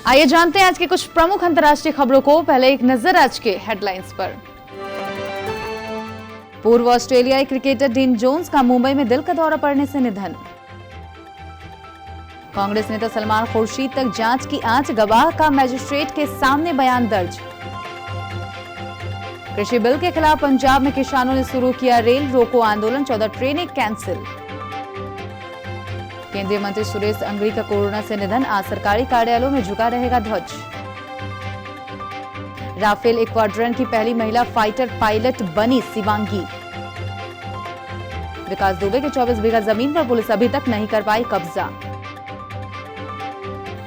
आइए जानते हैं आज की कुछ प्रमुख अंतर्राष्ट्रीय खबरों को। पहले एक नजर आज के हेडलाइंस पर। पूर्व ऑस्ट्रेलियाई क्रिकेटर डीन जोन्स का मुंबई में दिल का दौरा पड़ने से निधन। कांग्रेस नेता सलमान खुर्शीद तक जांच की आंच, गवाह का मजिस्ट्रेट के सामने बयान दर्ज। कृषि बिल के खिलाफ पंजाब में किसानों ने शुरू किया रेल रोको आंदोलन, 14 ट्रेनें कैंसिल। केंद्रीय मंत्री सुरेश अंगड़ी का कोरोना से निधन, आज सरकारी कार्यालयों में झुका रहेगा ध्वज। राफेल स्क्वाड्रन की पहली महिला फाइटर पायलट बनी शिवांगी। विकास दुबे के 24 बीघा जमीन पर पुलिस अभी तक नहीं कर पाई कब्जा।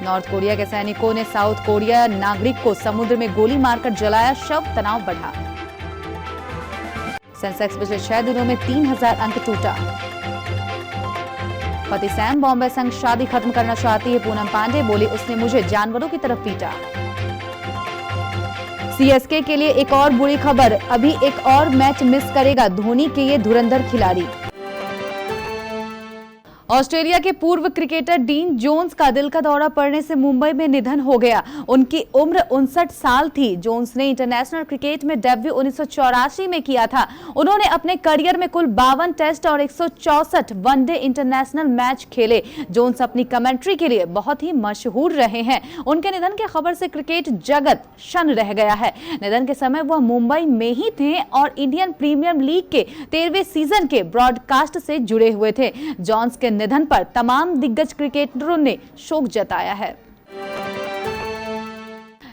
नॉर्थ कोरिया के सैनिकों ने साउथ कोरिया नागरिक को समुद्र में गोली मारकर जलाया, शव, तनाव बढ़ा। सेंसेक्स पिछले 6 दिनों में 3000 अंक टूटा। पति सैम बॉम्बे संग शादी खत्म करना चाहती है पूनम पांडे, बोली उसने मुझे जानवरों की तरफ पीटा। सीएसके के लिए एक और बुरी खबर, अभी एक और मैच मिस करेगा धोनी के ये धुरंधर खिलाड़ी। ऑस्ट्रेलिया के पूर्व क्रिकेटर डीन जोन्स का दिल का दौरा पड़ने से मुंबई में निधन हो गया। उनकी उम्र 59 साल थी। जोन्स ने इंटरनेशनल क्रिकेट में डेब्यू 1984 में किया था। उन्होंने अपने करियर में कुल 52 टेस्ट और 164 वनडे इंटरनेशनल मैच खेले। जोन्स अपनी कमेंट्री के लिए बहुत ही मशहूर रहे हैं। उनके निधन की खबर से क्रिकेट जगत शन रह गया है। निधन के समय वह मुंबई में ही थे और इंडियन प्रीमियर लीग के 13वें सीजन के ब्रॉडकास्ट से जुड़े हुए थे। जोन्स के निधन पर तमाम दिग्गज क्रिकेटरों ने शोक जताया है।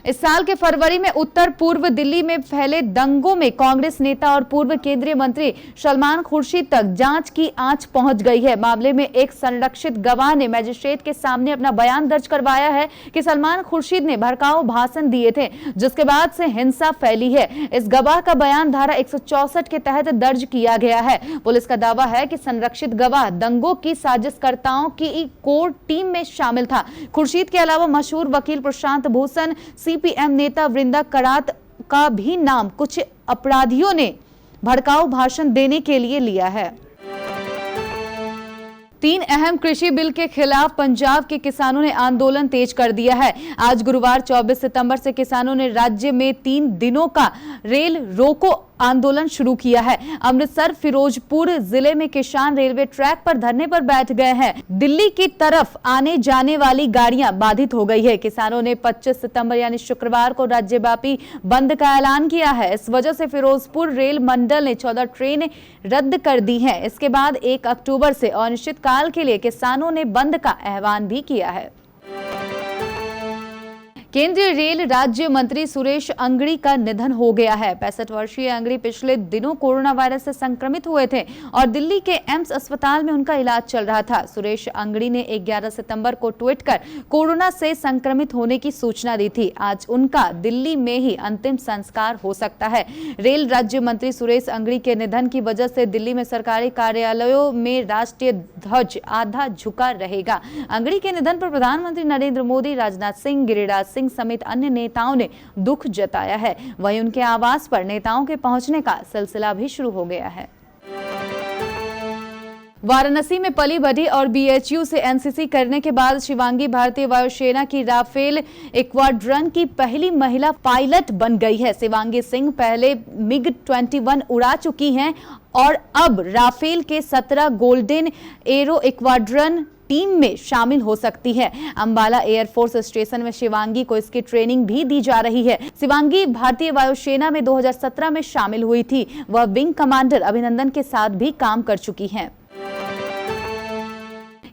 इस साल के फरवरी में उत्तर पूर्व दिल्ली में फैले दंगों में कांग्रेस नेता और पूर्व केंद्रीय मंत्री सलमान खुर्शीद तक जांच की आंच पहुंच गई है। मामले में एक संरक्षित गवाह ने मजिस्ट्रेट के सामने अपना बयान दर्ज करवाया है कि सलमान खुर्शीद ने भड़काऊ भाषण दिए थे, जिसके बाद से हिंसा फैली है। इस गवाह का बयान धारा 164 के तहत दर्ज किया गया है। पुलिस का दावा है कि संरक्षित गवाह दंगों की साजिशकर्ताओं की कोर टीम में शामिल था। खुर्शीद के अलावा मशहूर वकील प्रशांत भूषण, सीपीएम नेता वृंदा करात का भी नाम कुछ अपराधियों ने भड़काऊ भाषण देने के लिए लिया है। 3 अहम कृषि बिल के खिलाफ पंजाब के किसानों ने आंदोलन तेज कर दिया है। आज गुरुवार 24 सितंबर से किसानों ने राज्य में 3 दिनों का रेल रोको आंदोलन शुरू किया है। अमृतसर फिरोजपुर जिले में किसान रेलवे ट्रैक पर धरने पर बैठ गए हैं। दिल्ली की तरफ आने जाने वाली गाड़ियां बाधित हो गई है। किसानों ने 25 सितंबर यानी शुक्रवार को राज्यव्यापी बंद का ऐलान किया है। इस वजह से फिरोजपुर रेल मंडल ने 14 ट्रेनें रद्द कर दी हैं। इसके बाद 1 अक्टूबर से अनिश्चितकाल के लिए किसानों ने बंद का आह्वान भी किया है। केंद्रीय रेल राज्य मंत्री सुरेश अंगड़ी का निधन हो गया है। 65 वर्षीय अंगड़ी पिछले दिनों कोरोना वायरस से संक्रमित हुए थे और दिल्ली के एम्स अस्पताल में उनका इलाज चल रहा था। सुरेश अंगड़ी ने 11 सितंबर को ट्वीट कर कोरोना से संक्रमित होने की सूचना दी थी। आज उनका दिल्ली में ही अंतिम संस्कार हो सकता है। रेल राज्य मंत्री सुरेश अंगड़ी के निधन की वजह से दिल्ली में सरकारी कार्यालयों में राष्ट्रीय ध्वज आधा झुका रहेगा। अंगड़ी के निधन पर प्रधानमंत्री नरेंद्र मोदी, राजनाथ सिंह, गिरिराज सिंह समेत अन्य नेताओं ने दुख जताया है। वहीं उनके आवास पर नेताओं के पहुंचने का सिलसिला भी शुरू हो गया है। वाराणसी में पली बढ़ी और बीएचयू से एनसीसी करने के बाद शिवांगी भारतीय वायुसेना की राफेल स्क्वाड्रन की पहली महिला पायलट बन गई है। शिवांगी सिंह पहले MiG-21 उड़ा चुकी हैं और अब राफेल के 17 गोल्डन एरो स्क्वाड्रन टीम में शामिल हो सकती है। अंबाला एयरफोर्स स्टेशन में शिवांगी को इसकी ट्रेनिंग भी दी जा रही है। शिवांगी भारतीय वायुसेना में 2017 में शामिल हुई थी। वह विंग कमांडर अभिनंदन के साथ भी काम कर चुकी हैं।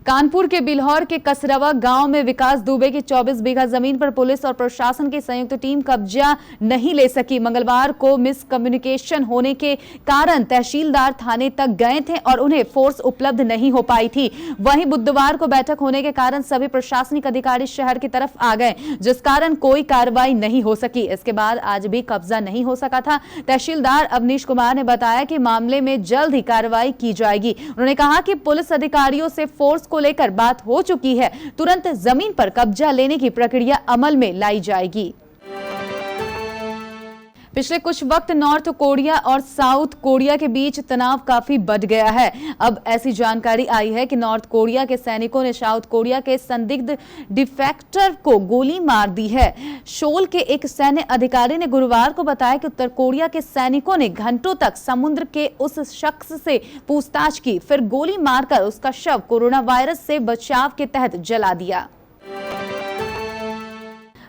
कानपुर के बिल्हौर के कसरवा गांव में विकास दुबे की 24 बीघा जमीन पर पुलिस और प्रशासन की संयुक्त टीम कब्जा नहीं ले सकी। मंगलवार को मिसकम्युनिकेशन होने के कारण तहसीलदार थाने तक गए थे और उन्हें फोर्स उपलब्ध नहीं हो पाई थी। वहीं बुधवार को बैठक होने के कारण सभी प्रशासनिक अधिकारी शहर की तरफ आ गए, जिस कारण कोई कार्रवाई नहीं हो सकी। इसके बाद आज भी कब्जा नहीं हो सका था। तहसीलदार अवनीश कुमार ने बताया कि मामले में जल्द ही कार्रवाई की जाएगी। उन्होंने कहा कि पुलिस अधिकारियों से फोर्स को लेकर बात हो चुकी है, तुरंत जमीन पर कब्जा लेने की प्रक्रिया अमल में लाई जाएगी। पिछले कुछ वक्त नॉर्थ कोरिया और साउथ कोरिया के बीच तनाव काफी बढ़ गया है। अब ऐसी जानकारी आई है कि नॉर्थ कोरिया के सैनिकों ने साउथ कोरिया के संदिग्ध डिफेक्टर को गोली मार दी है। शोल के एक सैन्य अधिकारी ने गुरुवार को बताया कि उत्तर कोरिया के सैनिकों ने घंटों तक समुद्र के उस शख्स से पूछताछ की, फिर गोली मारकर उसका शव कोरोना वायरस से बचाव के तहत जला दिया।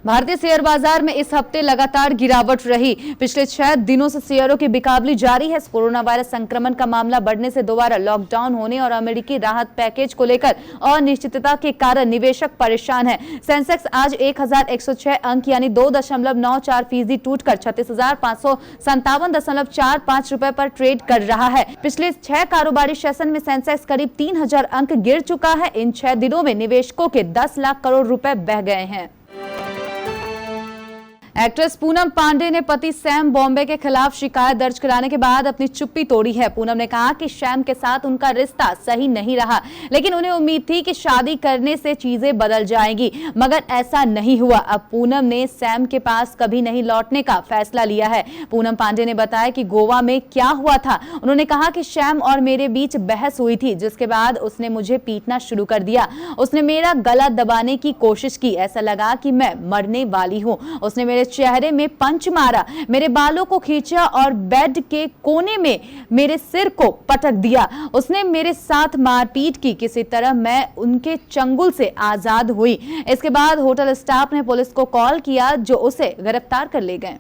भारतीय शेयर बाजार में इस हफ्ते लगातार गिरावट रही। पिछले 6 दिनों से शेयरों की बिकाबली जारी है। कोरोना वायरस संक्रमण का मामला बढ़ने से दोबारा लॉकडाउन होने और अमेरिकी राहत पैकेज को लेकर अनिश्चितता के कारण निवेशक परेशान है। सेंसेक्स आज 1106 अंक यानी 2.94% टूटकर 36,557.45 रुपए पर ट्रेड कर रहा है। पिछले 6 कारोबारी सेशन में सेंसेक्स करीब 3,000 अंक गिर चुका है। इन 6 दिनों में निवेशकों के 10 लाख करोड़ रुपए बह गए हैं। एक्ट्रेस पूनम पांडे ने पति सैम बॉम्बे के खिलाफ शिकायत दर्ज कराने के बाद अपनी चुप्पी तोड़ी है। पूनम ने कहा कि सैम के साथ उनका रिश्ता सही नहीं रहा, लेकिन उन्हें उम्मीद थी कि शादी करने से चीजें बदल जाएंगी, मगर ऐसा नहीं हुआ। अब पूनम ने सैम के पास कभी नहीं लौटने का फैसला लिया है। पूनम पांडे ने बताया कि गोवा में क्या हुआ था। उन्होंने कहा कि सैम और मेरे बीच बहस हुई थी, जिसके बाद उसने मुझे पीटना शुरू कर दिया। उसने मेरा गला दबाने की कोशिश की, ऐसा लगा कि मैं मरने वाली हूँ। उसने मेरे चेहरे में पंच मारा, मेरे बालों को खींचा और बेड के कोने में मेरे सिर को पटक दिया। उसने मेरे साथ मारपीट की। किसी तरह मैं उनके चंगुल से आजाद हुई। इसके बाद होटल स्टाफ ने पुलिस को कॉल किया, जो उसे गिरफ्तार कर ले गए।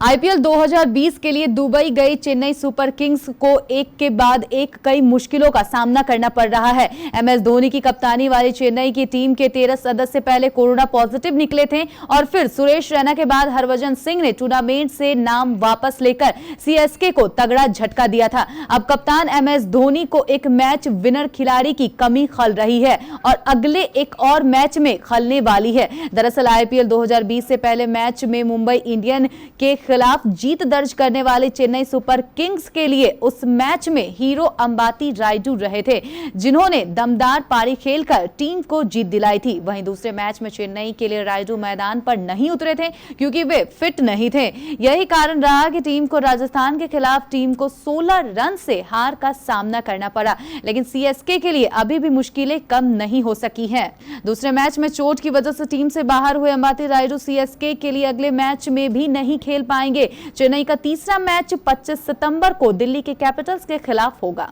आईपीएल 2020 के लिए दुबई गई चेन्नई सुपर किंग्स को एक के बाद एक कई मुश्किलों का सामना करना पड़ रहा है। एमएस धोनी की कप्तानी वाली चेन्नई की टीम के 13 सदस्य पहले कोरोना पॉजिटिव निकले थे और फिर सुरेश रैना के बाद हरभजन सिंह ने टूर्नामेंट से नाम वापस लेकर सीएसके को तगड़ा झटका दिया था। अब कप्तान एमएस धोनी को एक मैच विनर खिलाड़ी की कमी खल रही है और अगले एक और मैच में खलने वाली है। दरअसल आईपीएल 2020 से पहले मैच में मुंबई इंडियन के खिलाफ जीत दर्ज करने वाले चेन्नई सुपर किंग्स के लिए उस मैच में हीरो अंबाती रायडू रहे थे, जिन्होंने दमदार पारी खेलकर टीम को जीत दिलाई थी। वहीं दूसरे मैच में चेन्नई के लिए रायडू मैदान पर नहीं उतरे थे क्योंकि वे फिट नहीं थे। यही कारण रहा कि टीम को राजस्थान के खिलाफ टीम को 16 रन से हार का सामना करना पड़ा। लेकिन सीएसके के लिए अभी भी मुश्किलें कम नहीं हो सकी हैं। दूसरे मैच में चोट की वजह से टीम से बाहर हुए अंबाती रायडू सीएसके के लिए अगले मैच में भी नहीं खेल पाएंगे। चेन्नई का तीसरा मैच 25 सितंबर को दिल्ली के कैपिटल्स के खिलाफ होगा।